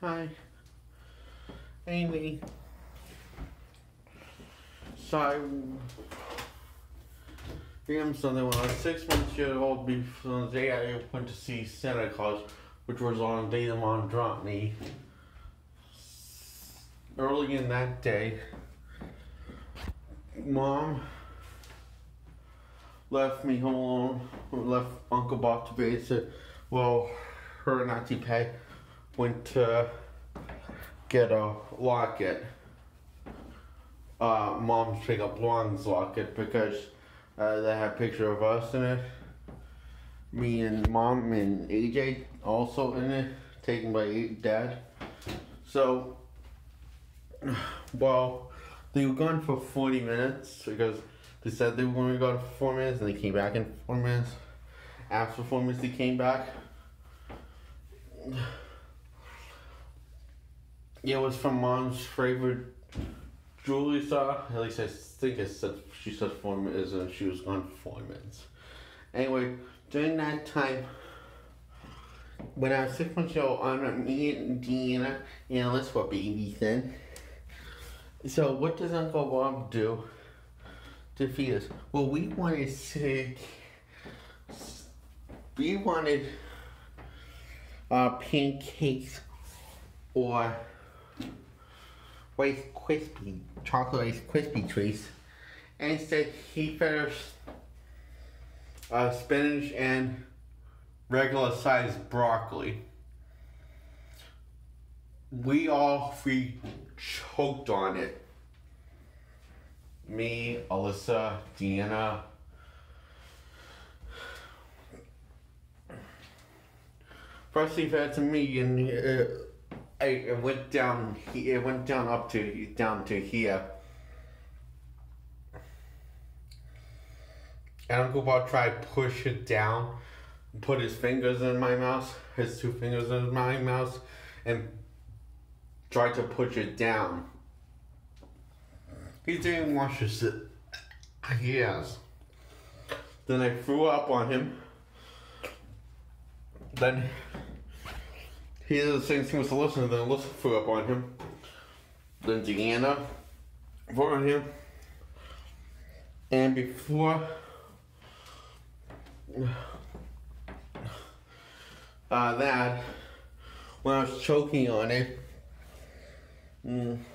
Hi, Amy. So I am something when I was 6 months old. Before the day I went to see Santa Claus, which was on Day the Mom dropped me. Early in that day, Mom left me home alone. Left Uncle Bob to babysit. Well, her and Auntie Peg went to get a locket. Mom's pick up Lon's locket because they had a picture of us in it. Me and Mom and AJ also in it, taken by Dad. So, well, they were gone for 40 minutes because they said they were going to go for 4 minutes and they came back in 4 minutes. After 4 minutes, they came back. It was from Mom's favorite jewelry store. At least I think it said, she said 4 minutes and she was gone for 4 minutes. Anyway, during that time, when I was 6 months old, me and Deanna and Alice were babies then. So what does Uncle Bob do to feed us? Well, we wanted pancakes or chocolate Rice Krispie treats. And instead, he fed us spinach and regular sized broccoli. We all three choked on it. Me, Alyssa, Deanna. First he fed to me, and it went down. It went down down to here. And Uncle Bob tried to push it down, put his fingers in my mouth, his 2 fingers in my mouth, and tried to push it down. He didn't wash his hands. Then I threw up on him. Then he did the same thing with Alyssa, then Alyssa threw up on him. Then Deanna threw on him. And before that, when I was choking on it, when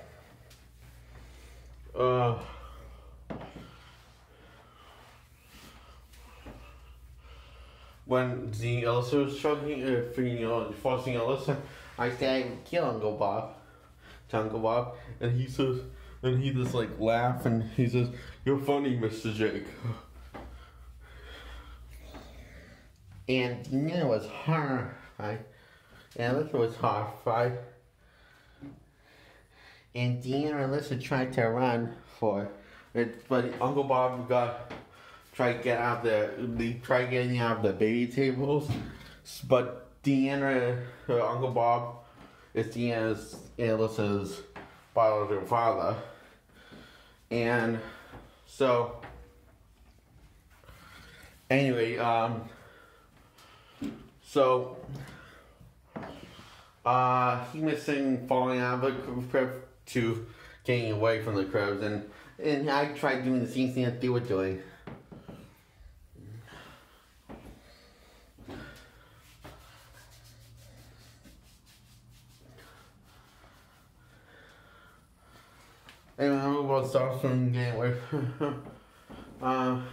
the Alyssa was choking, forcing Alyssa, I said I would kill Uncle Bob, to Uncle Bob, and he says, and he just like laughed and he says, "You're funny, Mr. Jake." And Deanna was horrified, and Alyssa was horrified. And Deanna and Alyssa tried to run for it, but Uncle Bob tried getting out of the baby tables. But Deanna, Uncle Bob, is Deanna's and Alyssa's biological father. And so, anyway, he was falling out of the crib to getting away from the cribs, and I tried doing the same thing that they were doing. Anyway, I'm about to start from getting away from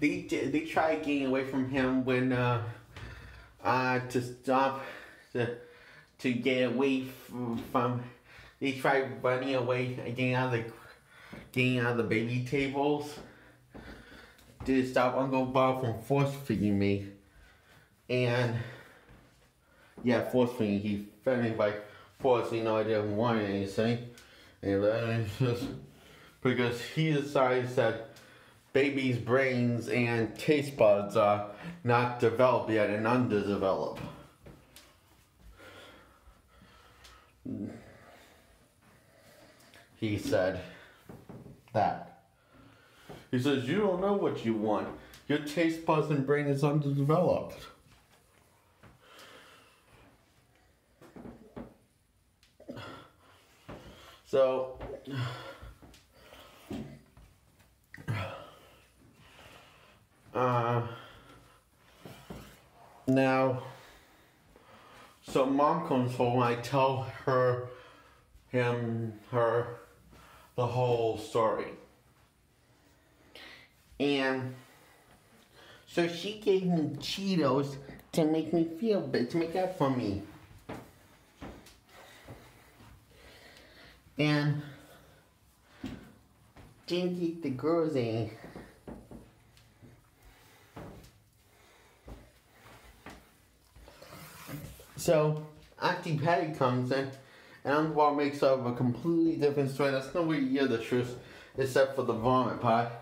they tried getting away from him when to stop to get away from they tried running away and getting out of the baby tables to stop Uncle Bob from force feeding me. And yeah, force feeding. He fed me by force, I didn't want anything. And it's just because he decides that babies' brains and taste buds are not developed yet and underdeveloped. He said that. He says, "You don't know what you want. Your taste buds and brain is underdeveloped." So, now, so mom comes home, I tell her, her, the whole story. And so she gave me Cheetos to make me feel better, to make up for me. And didn't eat the girls any. So Auntie Patty comes in, and Uncle Bob makes up a completely different story. That's nowhere near the truth, except for the vomit part.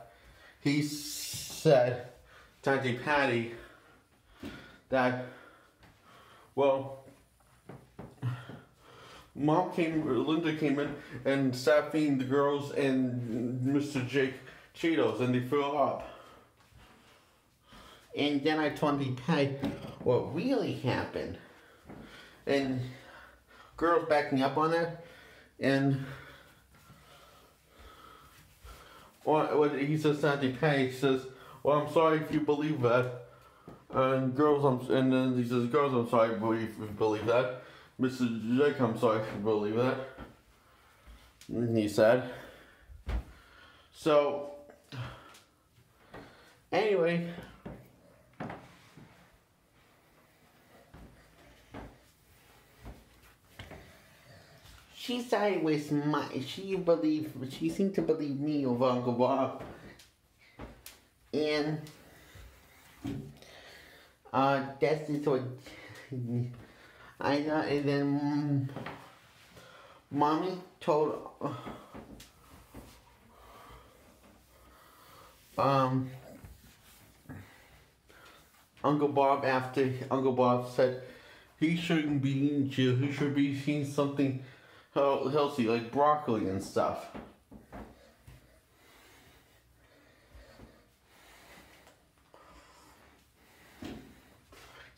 He said to Auntie Patty that, well, Linda came in and started feeding the girls and Mr. Jake Cheetos, and they threw up. And then I told Auntie Patty what really happened. And girls backing up on that, and what he says to Auntie Patty, he says, well, I'm sorry if you believe that. And and then he says, girls, I'm sorry if you believe that. Mr. Jake, I'm sorry if you believe that. And he said. So, anyway. She said it was she seemed to believe me over Uncle Bob. And, that's just what I thought. And then, Mommy told, Uncle Bob after Uncle Bob said he shouldn't be eating Cheetos, he should be eating something healthy, like broccoli and stuff.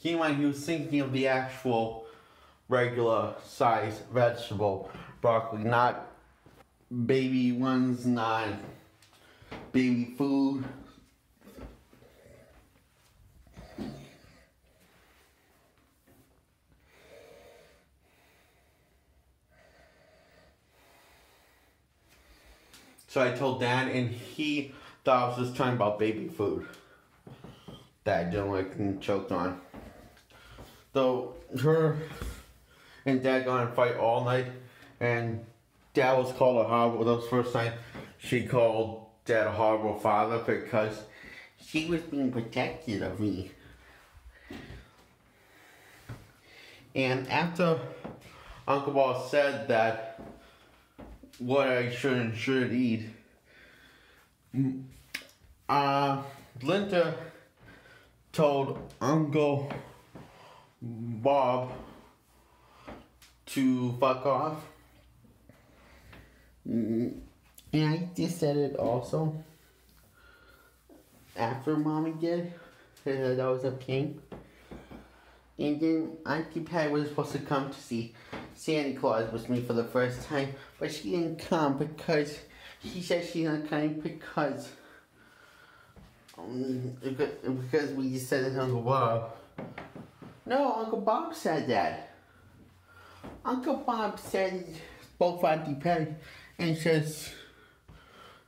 Keep in mind, he was thinking of the actual regular size vegetable broccoli, not baby ones, not baby food. So I told Dad, and he thought I was just talking about baby food that I didn't like and choked on. Though her and Dad got in a fight all night, and Dad was called a horrible. That was the first time she called Dad a horrible father, because she was being protective of me. And after Uncle Bob said that what I should and shouldn't eat, Linda told Uncle Bob to fuck off. And I just said it also after Mommy did, that was a pain. And then Auntie Patty was supposed to come to see Santa Claus with me for the first time, but she didn't come because she said she's not coming because we just said it to Uncle Bob. No, Uncle Bob said that. Uncle Bob said, spoke for Auntie Patty, and says,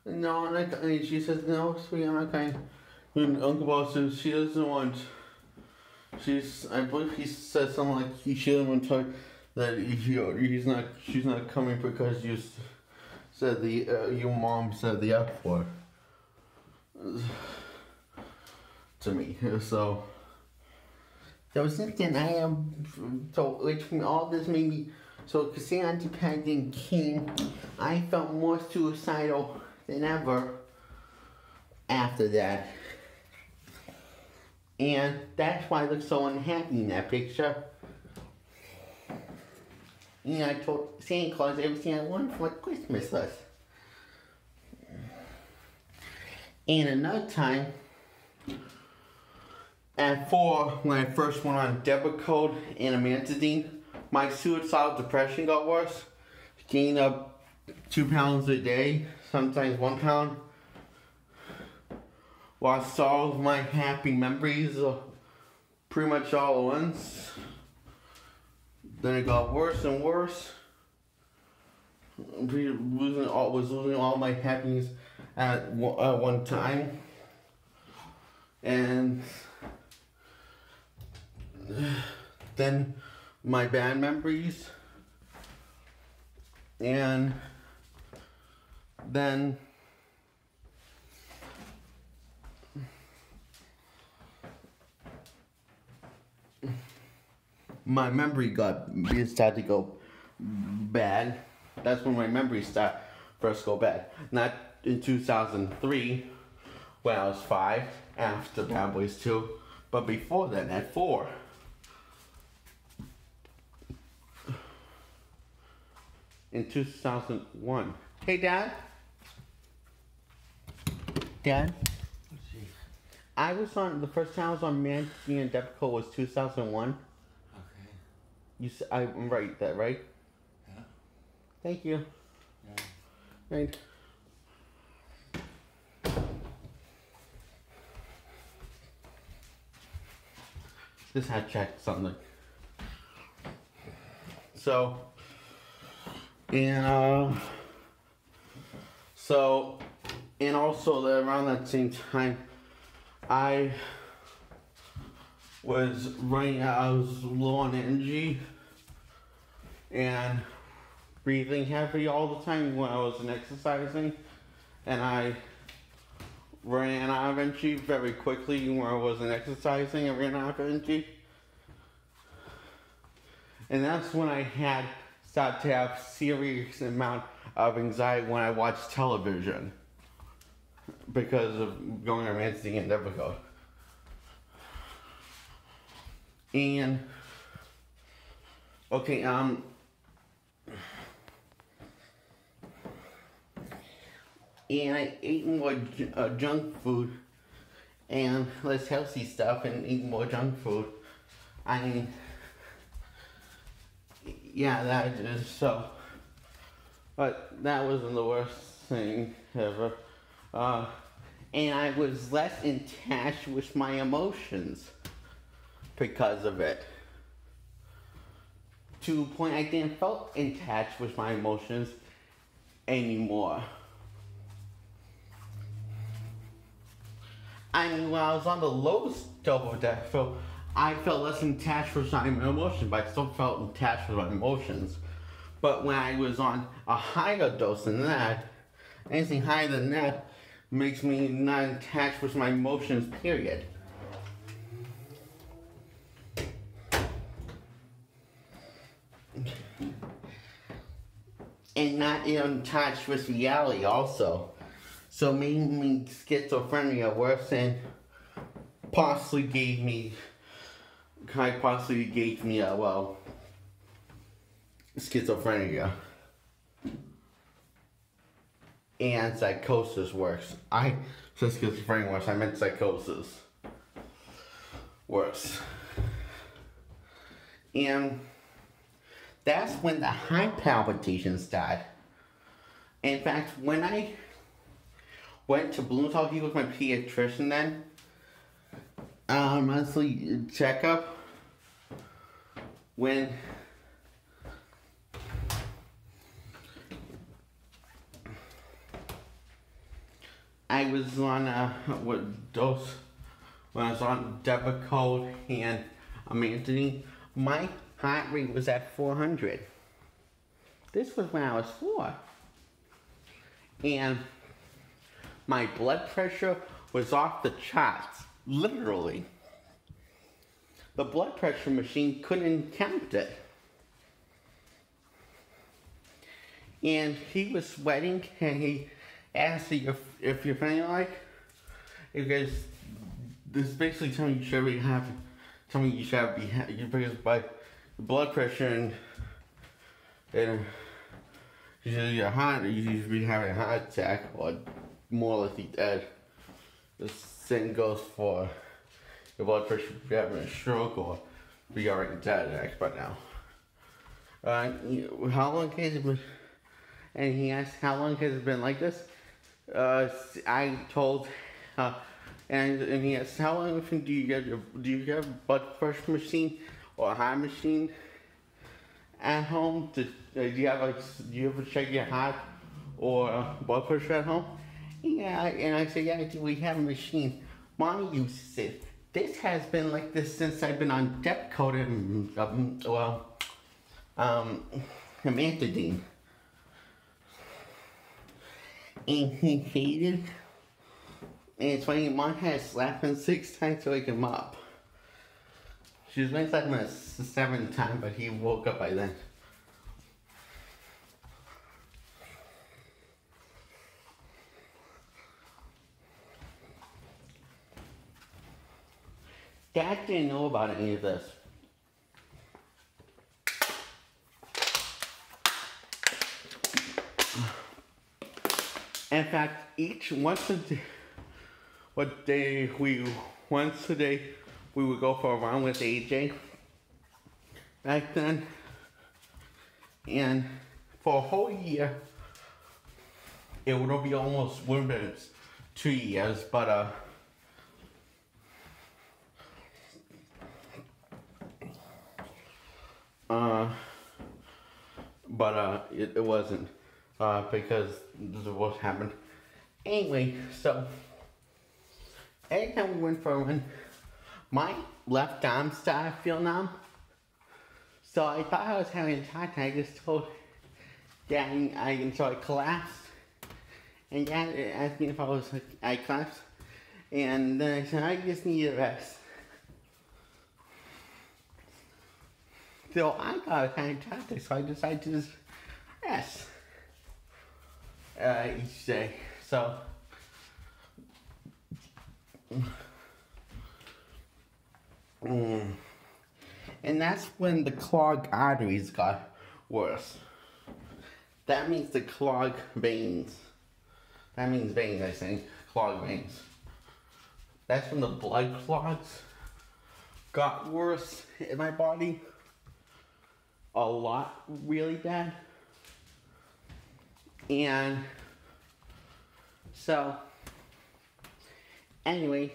no, and she says, no, sweetie, I'm not coming. And Uncle Bob says she doesn't want. I believe he said something like she doesn't want to talk, that she's not coming because you said your mom said the F word to me. So there was something I am, so which all this made me, so because Auntie Patty came, I felt more suicidal than ever after that. And that's why I look so unhappy in that picture. And I told Santa Claus everything I wanted for my Christmas list. And another time, at 4, when I first went on Depakote and amantadine, my suicidal depression got worse. Gained up 2 pounds a day, sometimes 1 pound. Lost all of my happy memories pretty much all at once. Then it got worse and worse. Was losing all my happiness at one time. And then my bad memories. And then my memory started to go bad. That's when my memory first go bad. Not in 2003 when I was 5 after Bad Boys 2, but before then at 4. In 2001. Hey, Dad. Dad. Let's see. I was on the first time I was on Mandy and Depakote was 2001. Okay. I'm right, right? Yeah. Thank you. Yeah. Right. Just had to check something. So, and also around that same time, I was I was low on energy and breathing heavy all the time when I wasn't exercising, and I ran out of energy very quickly when I wasn't exercising. I ran out of energy, and that's when I started to have serious amount of anxiety when I watched television because of going on Mandy and Depakote. And okay, and I ate more junk food and less healthy stuff, and eat more junk food. I mean, yeah, that is so. But that wasn't the worst thing ever. And I was less in touch with my emotions because of it. To the point I didn't feel in touch with my emotions anymore. I mean, when I was on the lowest dose of that, I felt less in touch with my emotions, but I still felt in touch with my emotions. But when I was on a higher dose than that, anything higher than that makes me not in touch with my emotions, period. And not in touch with reality also. So making me schizophrenia worse and possibly gave me schizophrenia. And psychosis worse. I said schizophrenia worse, I meant psychosis worse. And that's when the heart palpitations started. In fact, when I went to Bloomsdale with my pediatrician then, monthly checkup, when I was on when I was on Depakote and Amantadine, my heart rate was at 400. This was when I was 4. And my blood pressure was off the charts, literally. The blood pressure machine couldn't count it. And he was sweating, and he asked me if you're feeling like, because this basically telling you should be happy, telling you should be happy, because by blood pressure and usually your heart, you should be having a heart attack or more likely dead. The same goes for your blood pressure if you're having a stroke or if you're already dead by now. How long can it be? and he asked how long has it been like this. I told, and he asked how long do you have a blood pressure machine or a heart machine at home? Do you have do you ever check your heart or blood pressure at home? Yeah, and I said, yeah, we have a machine. Mommy uses it. This has been like this since I've been on Depakote and amantadine. And he faded. And it's funny, Mom had slapped him 6 times to wake him up. She was been slapping him the 7th time, but he woke up by then. Dad didn't know about any of this. In fact, once a day, we would go for a run with AJ back then. And for a whole year, it would be wouldn't be 2 years, but it wasn't, because the divorce happened. Anyway, so every time we went for a run, my left arm started to feel numb. So I thought I was having a attack, and I just told Dad, so I collapsed. And Dad asked me if I collapsed. And then I said, I just need a rest. So I got kind of tired, so I decided to just rest each day. So and that's when the clogged arteries got worse. That means the clogged veins. That means veins, I think. Clogged veins. That's when the blood clots got worse in my body. A lot, really bad. And so, anyway,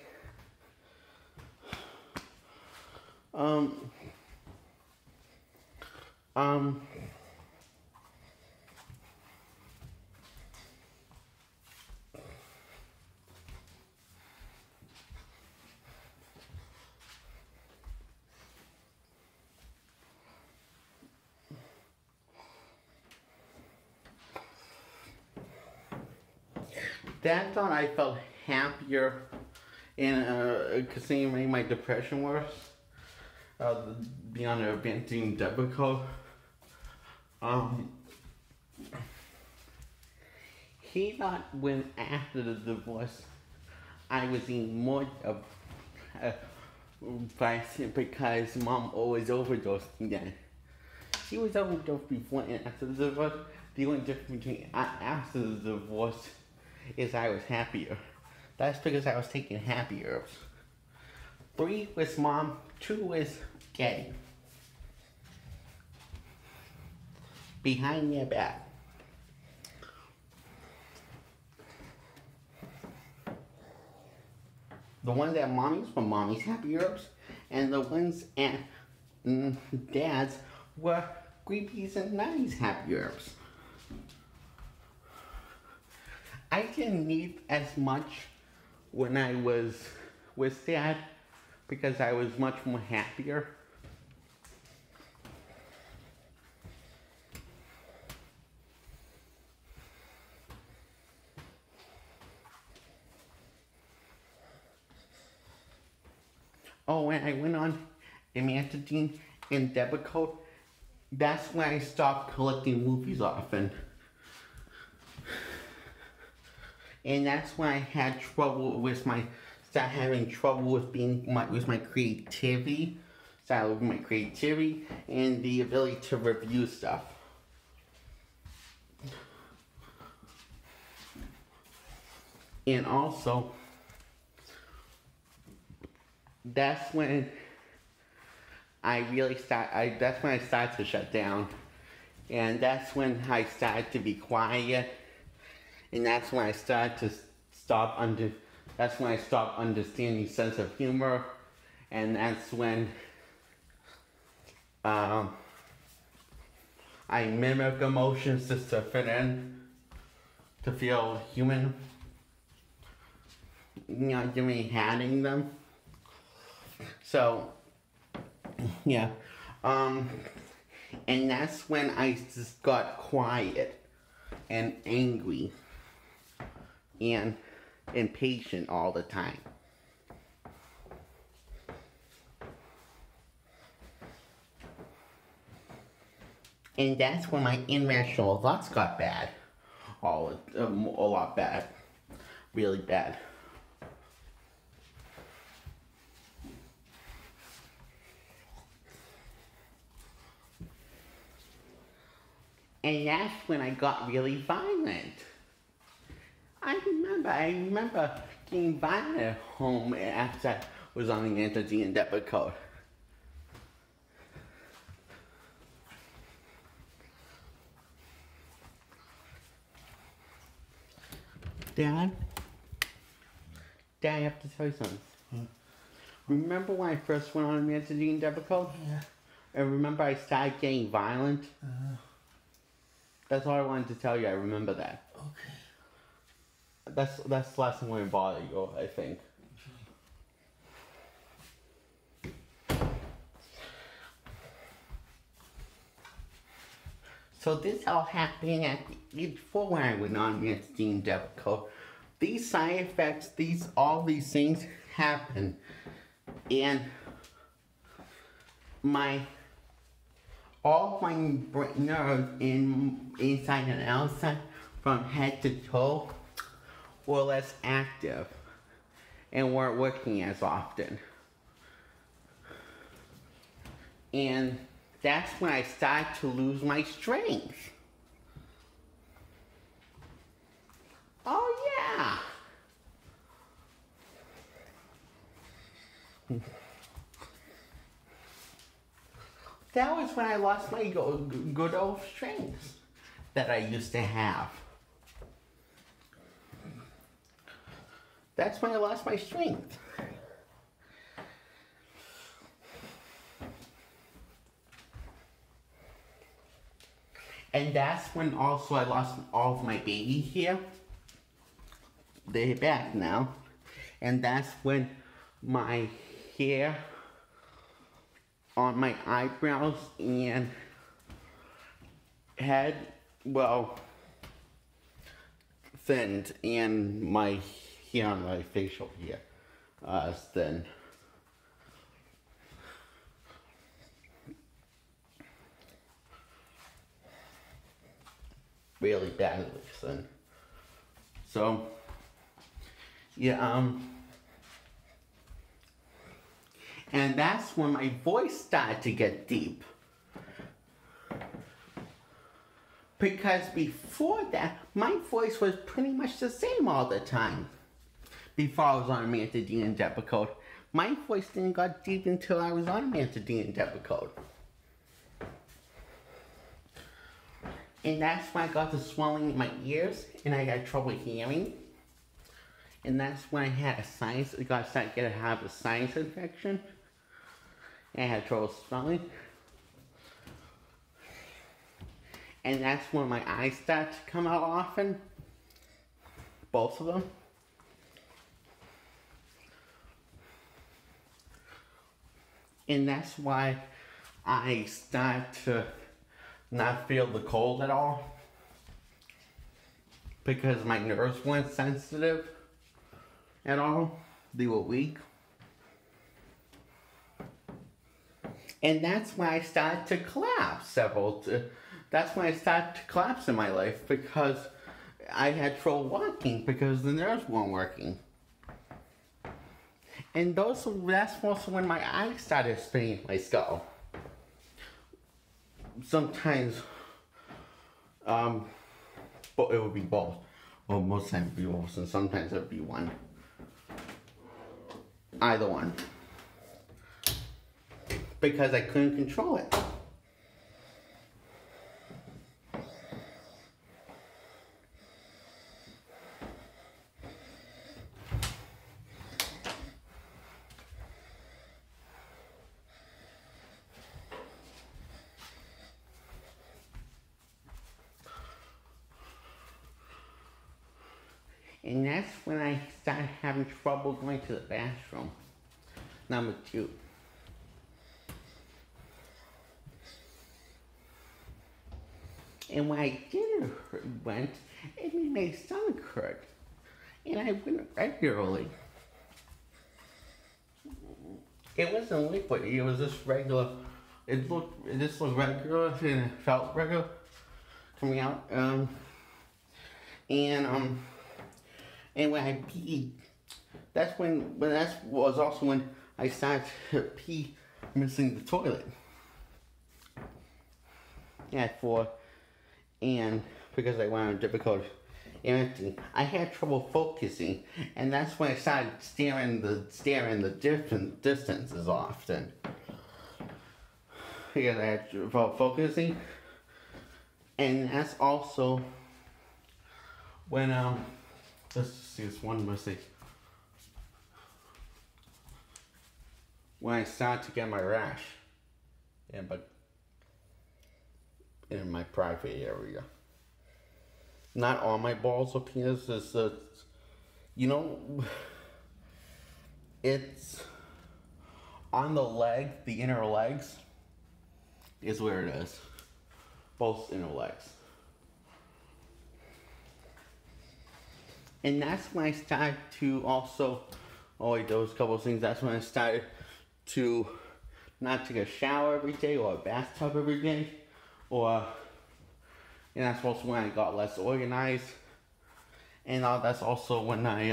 that thought I felt happier and considering my depression worse. Beyond being Depakote. He thought when after the divorce I was even more because Mom always overdosed again. She was overdosed before and after the divorce. The only difference between after the divorce is I was happier. That's because I was taking happy herbs. 3 was Mom, 2 was Daddy. Behind their back. The ones at Mommy's were Mommy's happy herbs, and the ones at Dad's were Creepy's and Nanny's happy herbs. I didn't need as much when I was with Dad because I was much more happier. Oh, and I went on amantadine and Depakote. That's when I stopped collecting movies often. And that's when I had trouble with started having trouble with my creativity. Started with my creativity and the ability to review stuff. And also, that's when I started to shut down. And that's when I started to be quiet. And that's when I started to that's when I stopped understanding sense of humor. And that's when I mimic emotions just to fit in, to feel human. Give me having them. So, yeah. And that's when I just got quiet and angry and impatient all the time. And that's when my irrational thoughts got bad. A lot bad. Really bad. And that's when I got really violent. I remember getting violent at home after I was on the entity and debit code. Dad, I have to tell you something. Remember when I first went on the entity and debit code? Yeah. And remember I started getting violent? That's all I wanted to tell you. I remember that. Okay. That's the last thing going to bother you, I think. So this all happening at age 4 when I went on the Steam debit code. These side effects, all these things happen, and all my nerves inside and outside, from head to toe, were less active and weren't working as often. And that's when I started to lose my strength. Oh yeah. That was when I lost my good old strength that I used to have. That's when I lost my strength. And that's when also I lost all of my baby hair. They're back now. And that's when my hair on my eyebrows and head, thinned, and my hair on my facial hair thin. Really badly thin. So, yeah, and that's when my voice started to get deep. Because before that, my voice was pretty much the same all the time. Before I was on Mantadine and Depakote. My voice didn't get deep until I was on Mantadine and Depakote. And that's when I got the swelling in my ears and I got trouble hearing. And that's when I had a sinus, started to have a sinus infection. And I had trouble swelling. And that's when my eyes start to come out often. Both of them. And that's why I start to not feel the cold at all. Because my nerves weren't sensitive at all. They were weak. And that's when I started to collapse that's when I started to collapse in my life, because I had trouble walking because the nerves weren't working. And that's also when my eyes started spinning my skull. Sometimes, but it would be both. Well, most times it would be both, and sometimes it would be one. Either one. Because I couldn't control it. And that's when I started having trouble going to the bathroom. Number two. And when I went, it made my stomach hurt. And I went regularly. It wasn't liquid, it was just regular. It just looked regular and it felt regular coming out. And when I peed, that was also when I started to pee missing the toilet. At 4, and because I went on difficult empty, I had trouble focusing, and that's when I started staring the different distances often. Because I had trouble focusing, and that's also when let's see this one mistake. When I started to get my rash, but in my private area. Not all my balls or penis is, it's on the leg, the inner legs is where it is. Both inner legs. And that's when I started to also, those couple of things, that's when I started to not take a shower every day or a bathtub every day. And that's also when I got less organized. And that's also when I,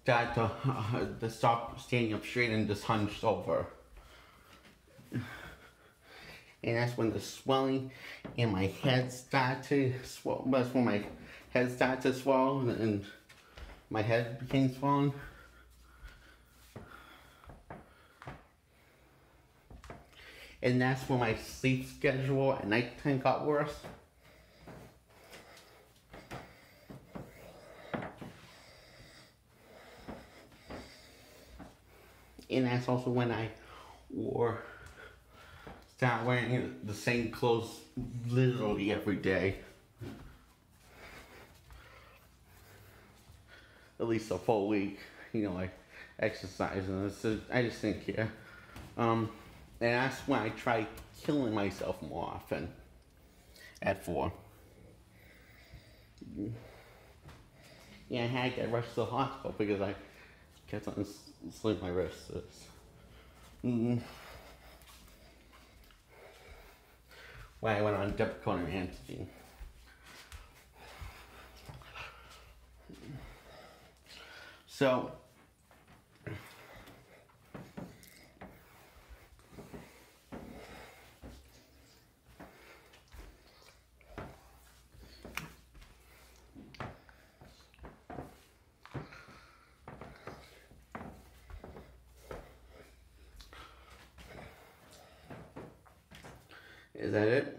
started to stop standing up straight and just hunched over. And that's when the swelling in my head started to swell. That's when my head started to swell and my head became swollen. And that's when my sleep schedule at nighttime got worse. And that's also when I started wearing the same clothes literally every day. At least a full week, like exercising. I just think, yeah. And that's when I tried killing myself more often. At 4. Yeah, I had to get rushed to the hospital because I kept on slitting my wrists. When I went on Depakote and antigen. So, is that it?